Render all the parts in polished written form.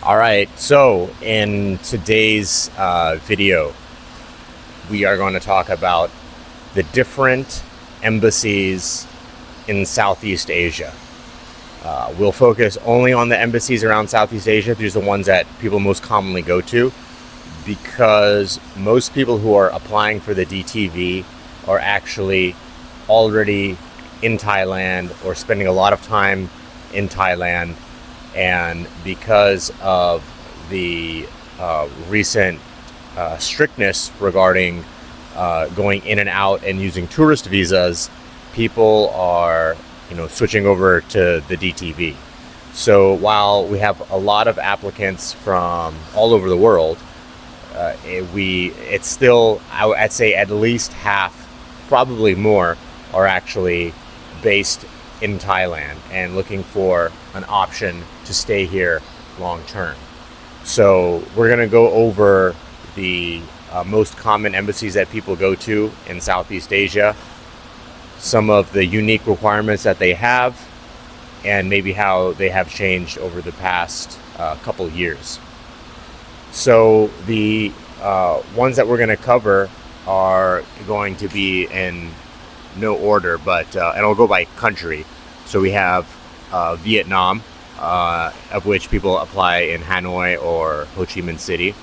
All right, so in today's video, we are going to talk about the different embassies in Southeast Asia. We'll focus only on the embassies around Southeast Asia. These are the ones that people most commonly go to because most people who are applying for the DTV are actually already in Thailand or spending a lot of time in Thailand. And because of the recent strictness regarding going in and out and using tourist visas, people are, switching over to the DTV. So while we have a lot of applicants from all over the world, it's still, I'd say at least half, probably more, are actually based in Thailand and looking for an option to stay here long term. So we're going to go over the most common embassies that people go to in Southeast Asia, some of the unique requirements that they have, and maybe how they have changed over the past couple years. So the ones that we're going to cover are going to be in no order, but and I'll go by country. So we have Vietnam, of which people apply in Hanoi or Ho Chi Minh City.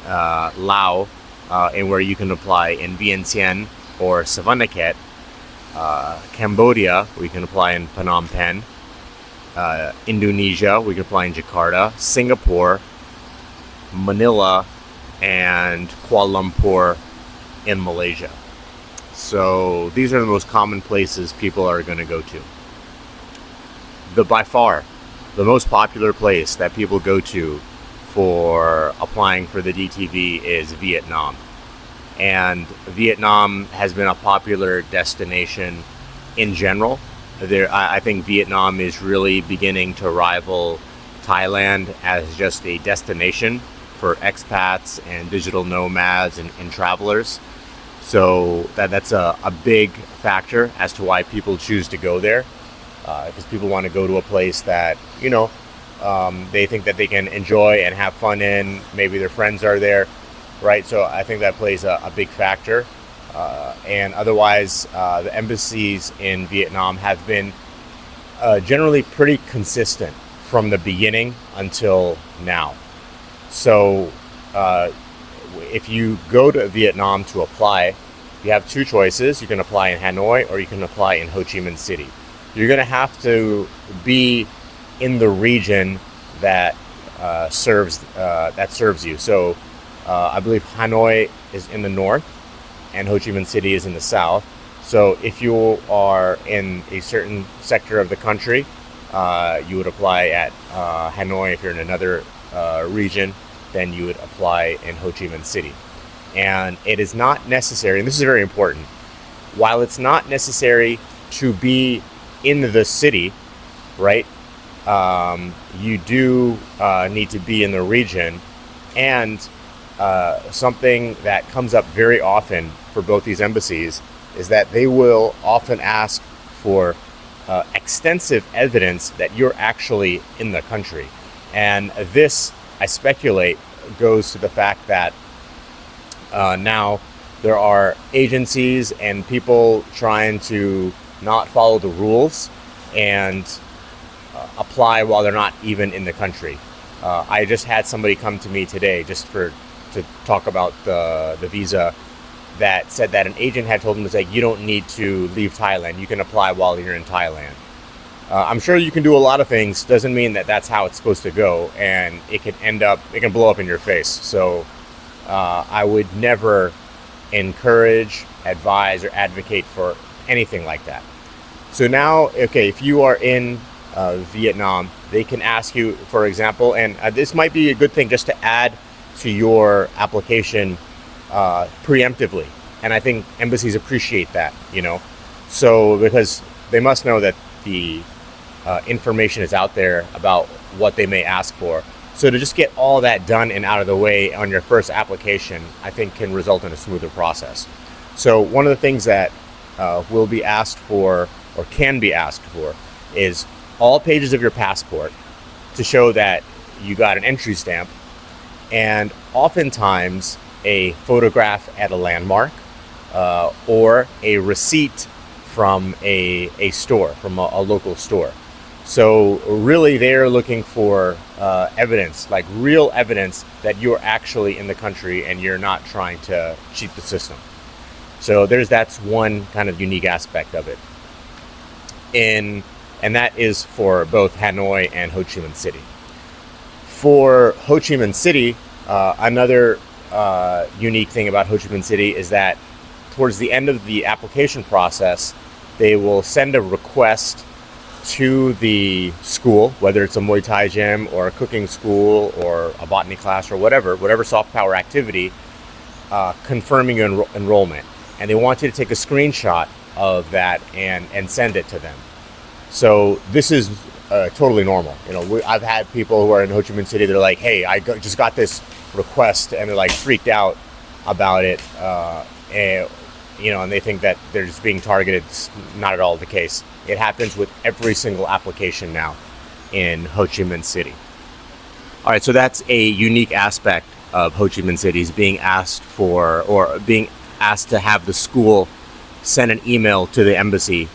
Laos, and where you can apply in Vientiane or Savannakhet. Cambodia, we can apply in Phnom Penh. Indonesia, we can apply in Jakarta. Singapore, Manila, and Kuala Lumpur in Malaysia. So these are the most common places people are going to go to. By far, the most popular place that people go to for applying for the DTV is Vietnam. And Vietnam has been a popular destination in general. I think Vietnam is really beginning to rival Thailand as just a destination for expats and digital nomads and travelers. So that's a big factor as to why people choose to go there. Because people want to go to a place that, they think that they can enjoy and have fun in. Maybe their friends are there, right? So I think that plays a big factor. And otherwise, the embassies in Vietnam have been generally pretty consistent from the beginning until now. So if you go to Vietnam to apply, you have two choices. You can apply in Hanoi or you can apply in Ho Chi Minh City. You're going to have to be in the region that serves you. So I believe Hanoi is in the north and Ho Chi Minh City is in the south. So if you are in a certain sector of the country, you would apply at Hanoi. If you're in another region, then you would apply in Ho Chi Minh City. And it is not necessary, and this is very important, while it's not necessary to be in the city, right? You do need to be in the region. And something that comes up very often for both these embassies is that they will often ask for extensive evidence that you're actually in the country. And this, I speculate, goes to the fact that now there are agencies and people trying to not follow the rules and apply while they're not even in the country. I just had somebody come to me today to talk about the visa that said that an agent had told them to say, you don't need to leave Thailand. You can apply while you're in Thailand. I'm sure you can do a lot of things. Doesn't mean that that's how it's supposed to go. And it can blow up in your face. So I would never encourage, advise, or advocate for anything like that. So now, okay, if you are in Vietnam, they can ask you, for example, and this might be a good thing just to add to your application preemptively. And I think embassies appreciate that, So because they must know that the information is out there about what they may ask for. So to just get all that done and out of the way on your first application, I think can result in a smoother process. So one of the things that will be asked for or can be asked for is all pages of your passport to show that you got an entry stamp, and oftentimes a photograph at a landmark, or a receipt from a store, from a local store. So really they're looking for evidence, like real evidence that you're actually in the country and you're not trying to cheat the system. So that's one kind of unique aspect of it. And that is for both Hanoi and Ho Chi Minh City. For Ho Chi Minh City, another unique thing about Ho Chi Minh City is that towards the end of the application process, they will send a request to the school, whether it's a Muay Thai gym or a cooking school or a botany class or whatever soft power activity, confirming your enrollment. And they want you to take a screenshot of that and send it to them. So this is totally normal. I've had people who are in Ho Chi Minh City, they're like, hey, just got this request, and they're like freaked out about it. And they think that they're just being targeted. It's not at all the case. It happens with every single application now in Ho Chi Minh City. All right, so that's a unique aspect of Ho Chi Minh City, is being asked to have the school send an email to the embassy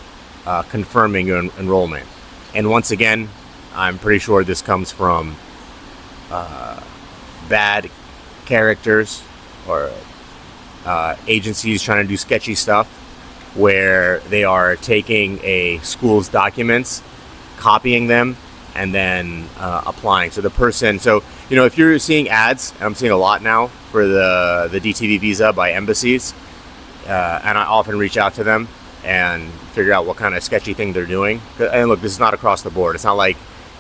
confirming your enrollment. And once again, I'm pretty sure this comes from bad characters or agencies trying to do sketchy stuff, where they are taking a school's documents, copying them, and then applying. So the person, if you're seeing ads, I'm seeing a lot now for the DTV visa by embassies, and I often reach out to them and figure out what kind of sketchy thing they're doing. And look, this is not across the board. It's not like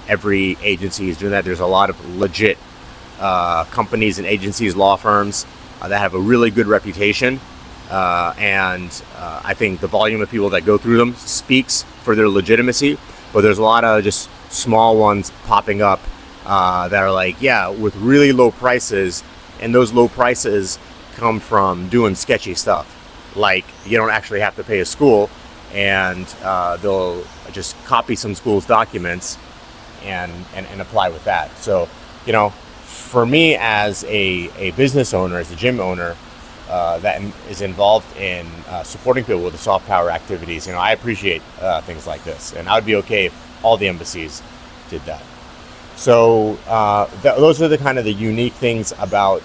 every agency is doing that. There's a lot of legit companies and agencies, law firms that have a really good reputation, and I think the volume of people that go through them speaks for their legitimacy. But there's a lot of just small ones popping up that are like, yeah, with really low prices, and those low prices come from doing sketchy stuff. Like, you don't actually have to pay a school, and they'll just copy some school's documents and apply with that. So, for me as a business owner, as a gym owner that is involved in supporting people with the soft power activities, I appreciate things like this, and I would be okay if all the embassies did that. So those are the unique things about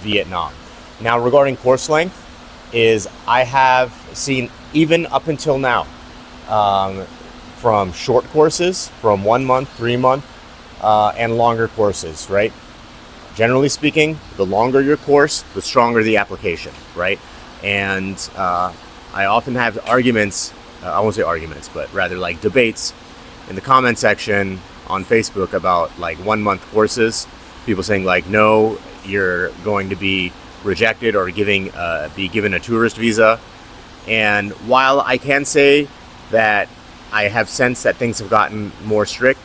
Vietnam. Now, regarding course length, is I have seen, even up until now, from short courses, from 1 month, 3 month, and longer courses, right? Generally speaking, the longer your course, the stronger the application, right? And I often have arguments, I won't say arguments, but rather like debates in the comment section on Facebook about like 1 month courses. People saying like, no, you're going to be rejected or be given a tourist visa. And while I can say that I have sensed that things have gotten more strict,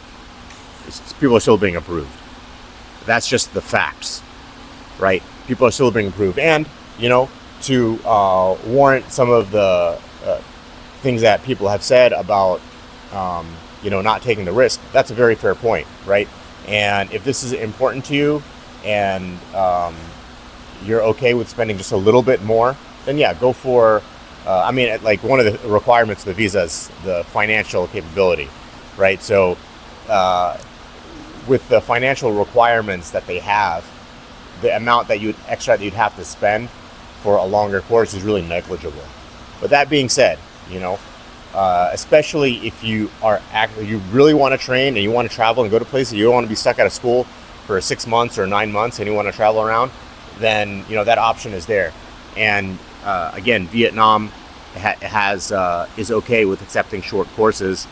people are still being approved. That's just the facts, right? People are still being approved. And, to warrant some of the things that people have said about, not taking the risk, that's a very fair point, right? And if this is important to you and you're okay with spending just a little bit more, then yeah, go for, like one of the requirements of the visa is the financial capability, right? So with the financial requirements that they have, the amount that you'd have to spend for a longer course is really negligible. But that being said, especially if you really want to train and you want to travel and go to places, you don't want to be stuck out of school for 6 months or 9 months and you want to travel around, then that option is there. And again, Vietnam is okay with accepting short courses.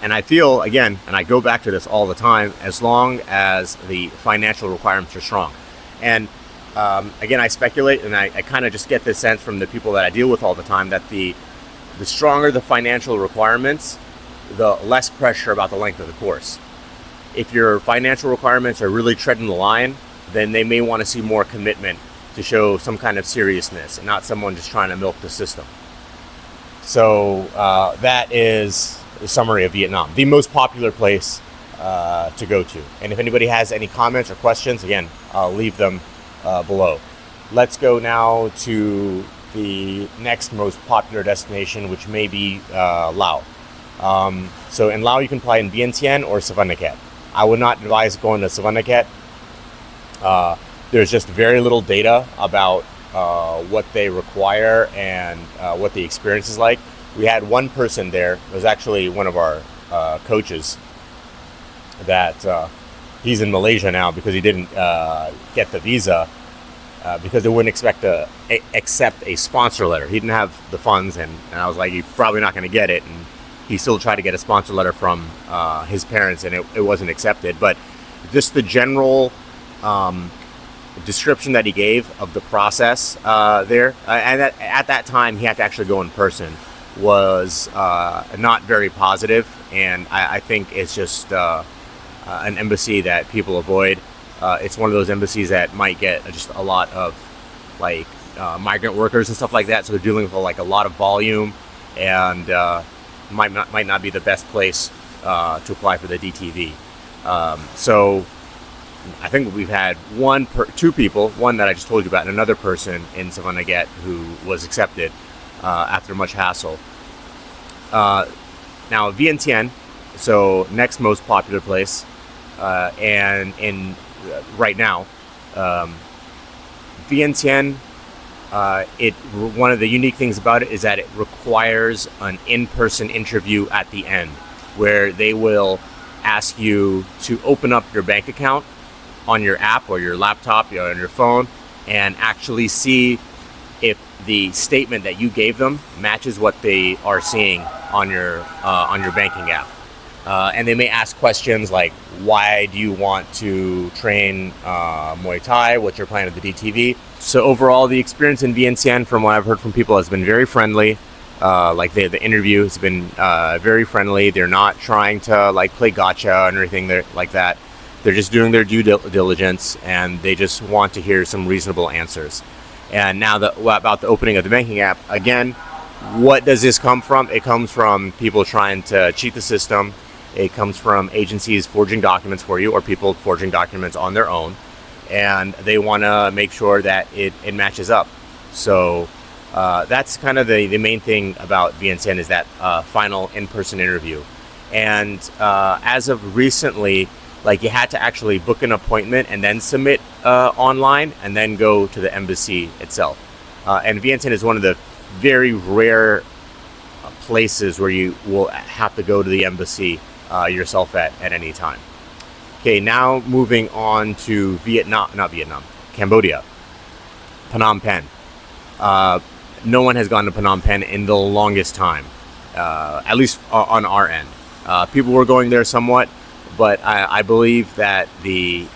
And I feel, again, and I go back to this all the time, as long as the financial requirements are strong. And again, I speculate, and I kind of just get this sense from the people that I deal with all the time, that the stronger the financial requirements, the less pressure about the length of the course. If your financial requirements are really treading the line, then they may want to see more commitment to show some kind of seriousness and not someone just trying to milk the system. So that is the summary of Vietnam. The most popular place to go to. And if anybody has any comments or questions, again, I'll leave them below. Let's go now to the next most popular destination, which may be Laos. So in Laos, you can fly in Vientiane or Savannakhet. I would not advise going to Savannakhet. There's just very little data about what they require and what the experience is like. We had one person there. It was actually one of our coaches that he's in Malaysia now because he didn't get the visa because they wouldn't accept a sponsor letter. He didn't have the funds, and I was like, you're probably not going to get it. And he still tried to get a sponsor letter from his parents, and it wasn't accepted. But just the general description that he gave of the process there, and at that time he had to actually go in person, was not very positive. And I think it's just an embassy that people avoid. It's one of those embassies that might get just a lot of like migrant workers and stuff like that. So they're dealing with like a lot of volume, and might not be the best place to apply for the DTV. So I think we've had two people, one that I just told you about, and another person in Savannakhet who was accepted after much hassle. Now Vientiane, so next most popular place, and in right now, Vientiane, one of the unique things about it is that it requires an in-person interview at the end, where they will ask you to open up your bank account on your app or your laptop or on your phone and actually see if the statement that you gave them matches what they are seeing on your banking app. And they may ask questions like, why do you want to train Muay Thai? What's your plan at the DTV? So overall, the experience in Vientiane, from what I've heard from people, has been very friendly. Like the interview has been very friendly. They're not trying to like play gotcha or anything like that. They're just doing their due diligence, and they just want to hear some reasonable answers. And now about the opening of the banking app, again, what does this come from? It comes from people trying to cheat the system. It comes from agencies forging documents for you, or people forging documents on their own. And they want to make sure that it matches up. So that's kind of the main thing about Vientiane, is that final in-person interview. And as of recently, like, you had to actually book an appointment and then submit online and then go to the embassy itself. And Vientiane is one of the very rare places where you will have to go to the embassy yourself at any time. Okay, now moving on to Cambodia, Phnom Penh. No one has gone to Phnom Penh in the longest time, at least on our end. People were going there somewhat, but I believe that the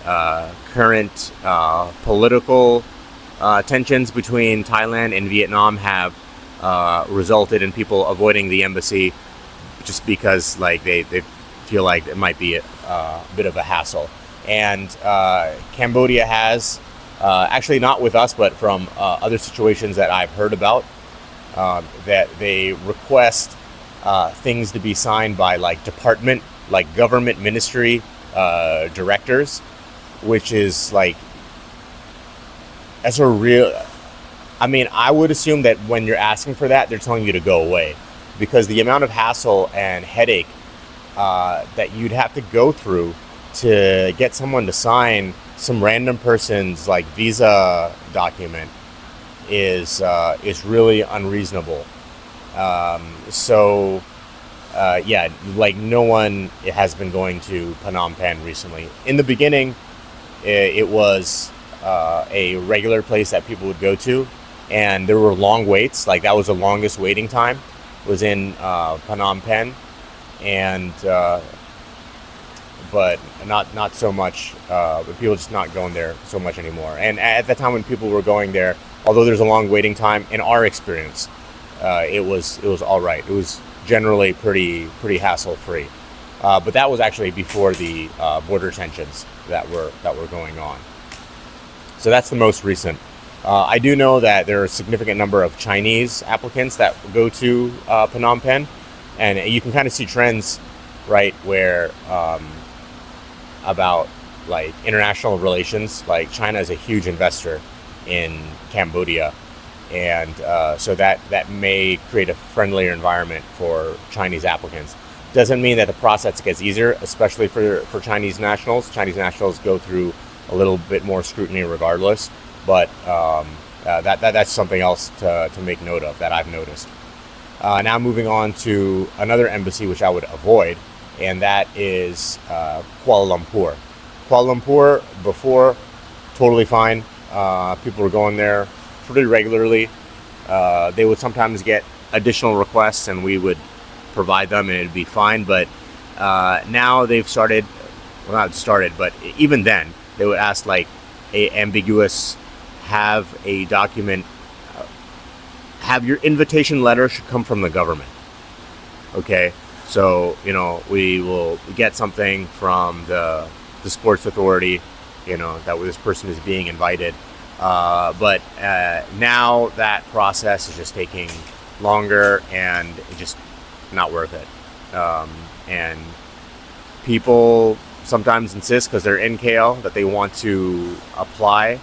current political tensions between Thailand and Vietnam have resulted in people avoiding the embassy, just because like they feel like it might be a bit of a hassle. And Cambodia has, actually not with us, but from other situations that I've heard about, that they request things to be signed by like government ministry directors, which is like, that's a real, I mean, I would assume that when you're asking for that, they're telling you to go away, because the amount of hassle and headache that you'd have to go through to get someone to sign some random person's like visa document is really unreasonable. Yeah, like no one has been going to Phnom Penh recently. In the beginning, it was a regular place that people would go to, and there were long waits. Like, that was the longest waiting time, was in Phnom Penh, and but not so much. But people just not going there so much anymore. And at the time when people were going there, although there's a long waiting time, in our experience, it was all right. It was generally pretty hassle free. But that was actually before the border tensions that were going on. So that's the most recent. I do know that there are a significant number of Chinese applicants that go to Phnom Penh, and you can kind of see trends, right, where about like international relations. Like China is a huge investor in Cambodia, and so that may create a friendlier environment for Chinese applicants. Doesn't mean that the process gets easier, especially for Chinese nationals. Chinese nationals go through a little bit more scrutiny regardless, but that's something else to make note of that I've noticed. Now moving on to another embassy which I would avoid, and that is Kuala Lumpur. Kuala Lumpur, before, totally fine. People were going there pretty regularly. They would sometimes get additional requests and we would provide them and it'd be fine. But now they've started, well, not started, but even then, they would ask like a ambiguous, have a document, have your invitation letter should come from the government. Okay, so, you know, we will get something from the sports authority, you know, that this person is being invited. But now that process is just taking longer and it's just not worth it. And people sometimes insist because they're in KL that they want to apply,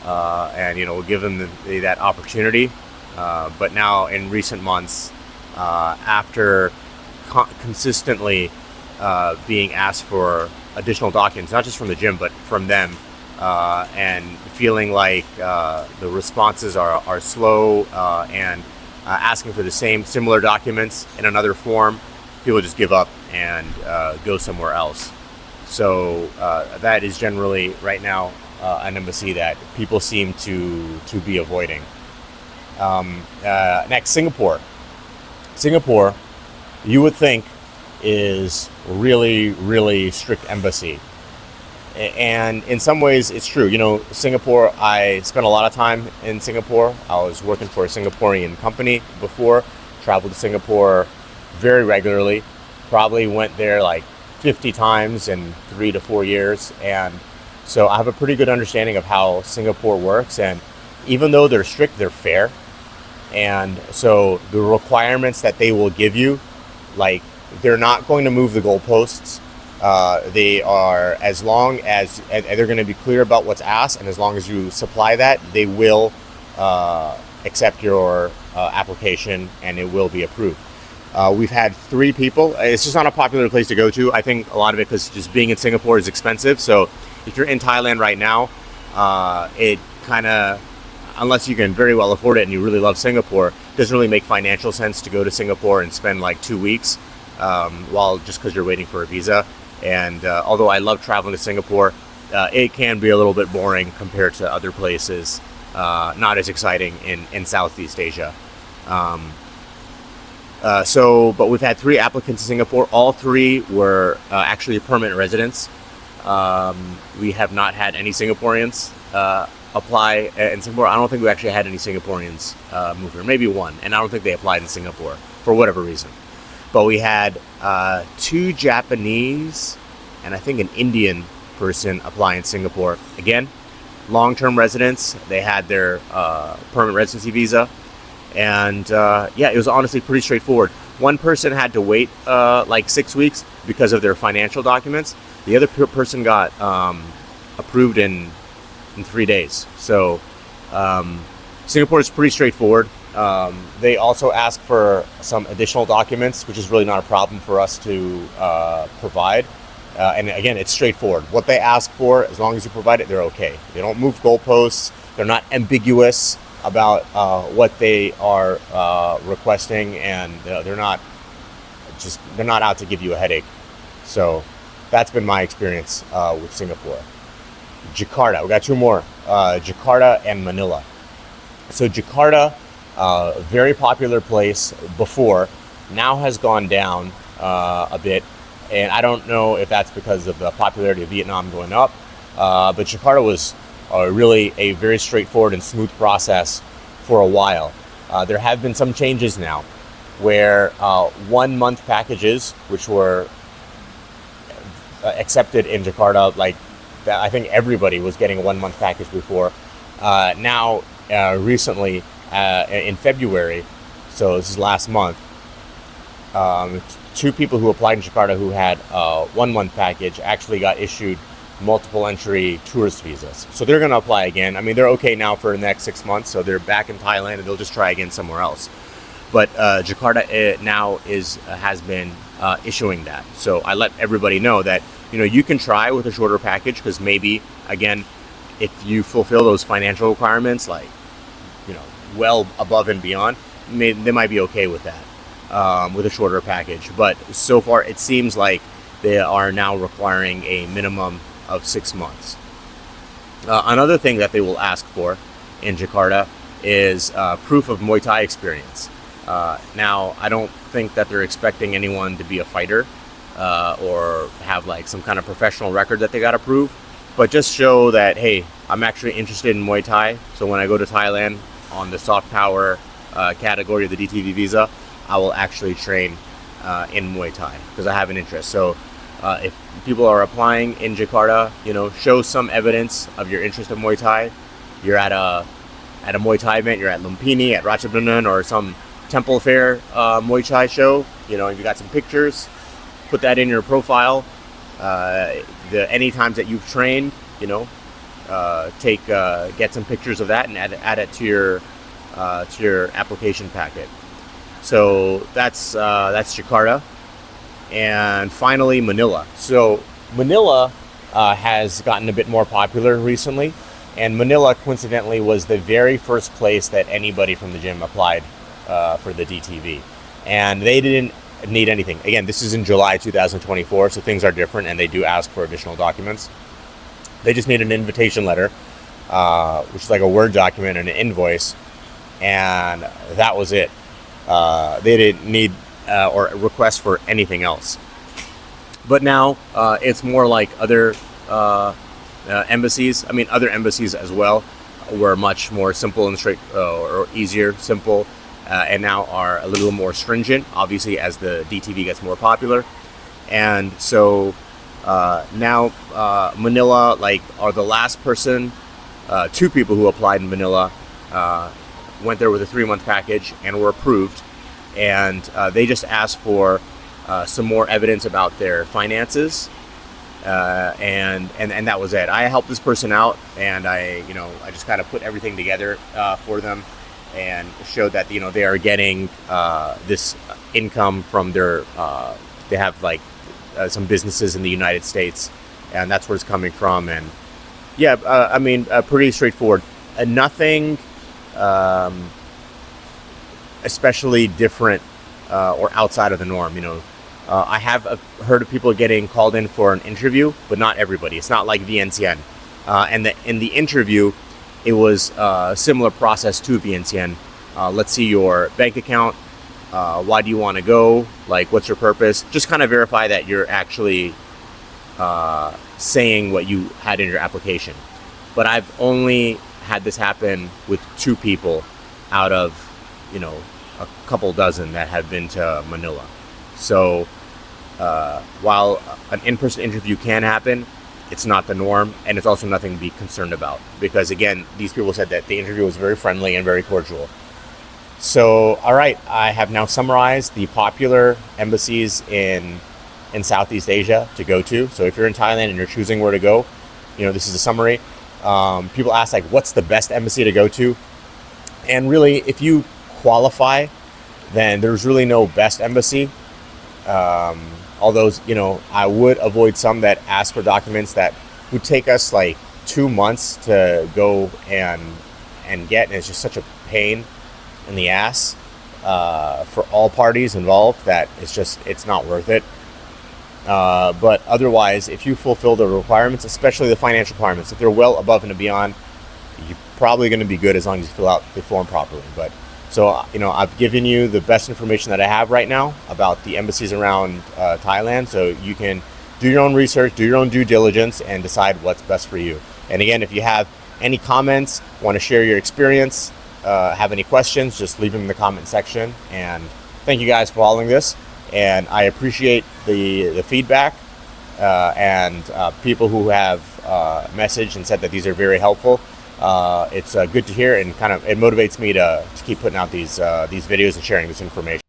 and, you know, we'll give them that opportunity. But now in recent months, after consistently being asked for additional documents, not just from the gym, but from them, and feeling like the responses are slow, and asking for the similar documents in another form, people just give up and go somewhere else. So that is generally right now an embassy that people seem to be avoiding. Next, Singapore. Singapore, you would think, is really, really strict embassy. And in some ways, it's true. You know, Singapore, I spent a lot of time in Singapore. I was working for a Singaporean company before, traveled to Singapore very regularly, probably went there like 50 times in 3 to 4 years. And so I have a pretty good understanding of how Singapore works. And even though they're strict, they're fair. And so the requirements that they will give you, like, they're not going to move the goalposts. They are, as long as, and they're going to be clear about what's asked, and as long as you supply that, they will accept your application and it will be approved. We've had 3 people. It's just not a popular place to go to. I think a lot of it because just being in Singapore is expensive. So if you're in Thailand right now, it kind of, unless you can very well afford it and you really love Singapore, it doesn't really make financial sense to go to Singapore and spend like 2 weeks while just because you're waiting for a visa. And although I love traveling to Singapore, it can be a little bit boring compared to other places, not as exciting in Southeast Asia. But we've had 3 applicants in Singapore. All 3 were actually permanent residents. We have not had any Singaporeans apply in Singapore. I don't think we actually had any Singaporeans move here. Maybe one, and I don't think they applied in Singapore for whatever reason. But we had 2 Japanese and I think an Indian person apply in Singapore. Again, long-term residents. They had their permanent residency visa. And yeah, it was honestly pretty straightforward. One person had to wait like 6 weeks because of their financial documents. The other person got approved in 3 days. So Singapore is pretty straightforward. They also ask for some additional documents, which is really not a problem for us to provide. And again, it's straightforward. What they ask for, as long as you provide it, they're okay. They don't move goalposts. They're not ambiguous about what they are requesting, and they're not out to give you a headache. So that's been my experience with Singapore. Jakarta, we got 2 more. Jakarta and Manila. So Jakarta, very popular place before, now has gone down a bit. And I don't know if that's because of the popularity of Vietnam going up, but Jakarta was really a very straightforward and smooth process for a while. There have been some changes now where 1 month packages, which were accepted in Jakarta, like that, I think everybody was getting a 1 month package before. Now, recently, in February, so this is last month, 2 people who applied in Jakarta who had a 1-month package actually got issued multiple entry tourist visas. So they're going to apply again. I mean, they're okay now for the next 6 months, so they're back in Thailand and they'll just try again somewhere else. But Jakarta now has been issuing that. So I let everybody know that, you know, you can try with a shorter package, because maybe, again, if you fulfill those financial requirements, like, you know, well above and beyond, they might be okay with that, with a shorter package. But so far, it seems like they are now requiring a minimum of 6 months. Another thing that they will ask for in Jakarta is proof of Muay Thai experience. Now, I don't think that they're expecting anyone to be a fighter or have like some kind of professional record that they got to prove, but just show that, hey, I'm actually interested in Muay Thai. So when I go to Thailand on the soft power category of the DTV visa, I will actually train in Muay Thai because I have an interest. So if people are applying in Jakarta, you know, show some evidence of your interest in Muay Thai. You're at a Muay Thai event, you're at Lumpur, at Ratchabunnan, or some Temple Fair Muay Thai show, you know, you got some pictures, put that in your profile. Any times that you've trained, you know, get some pictures of that and add it to your application packet. So that's Jakarta. And finally, Manila. So Manila has gotten a bit more popular recently, and Manila coincidentally was the very first place that anybody from the gym applied for the DTV, and they didn't need anything. Again, this is in July 2024, so things are different, and they do ask for additional documents. They just need an invitation letter, which is like a Word document and an invoice, and that was it. They didn't need or request for anything else. But now it's more like other embassies. I mean, other embassies as well were much more simple and straight, or easier, simple, and now are a little more stringent, obviously, as the DTV gets more popular. And so now Manila, like, are the last person, 2 people who applied in Manila went there with a 3-month package and were approved. And they just asked for some more evidence about their finances, and that was it. I helped this person out, and I just kind of put everything together for them, and showed that, you know, they are getting this income from their they have like some businesses in the United States, and that's where it's coming from. And yeah, I mean, pretty straightforward. Nothing especially different or outside of the norm. You know, I have heard of people getting called in for an interview, but not everybody. It's not like Vientiane. And in the interview, it was a similar process to Vientiane. Let's see your bank account. Why do you want to go? Like, what's your purpose? Just kind of verify that you're actually saying what you had in your application. But I've only had this happen with 2 people out of, you know, a couple dozen that have been to Manila. So while an in-person interview can happen, it's not the norm, and it's also nothing to be concerned about, because again, these people said that the interview was very friendly and very cordial. So, all right, I have now summarized the popular embassies in Southeast Asia to go to. So if you're in Thailand and you're choosing where to go, you know, this is a summary. People ask, like, what's the best embassy to go to? And really, if you qualify, then there's really no best embassy. Although, you know, I would avoid some that ask for documents that would take us like 2 months to go and get, and it's just such a pain in the ass for all parties involved that it's not worth it. But otherwise, if you fulfill the requirements, especially the financial requirements, if they're well above and beyond, you're probably going to be good as long as you fill out the form properly. But so, you know, I've given you the best information that I have right now about the embassies around Thailand, so you can do your own research, do your own due diligence, and decide what's best for you. And again, if you have any comments, want to share your experience, have any questions, just leave them in the comment section. And thank you guys for following this, and I appreciate the feedback and people who have messaged and said that these are very helpful. It's good to hear, and kind of it motivates me to keep putting out these videos and sharing this information.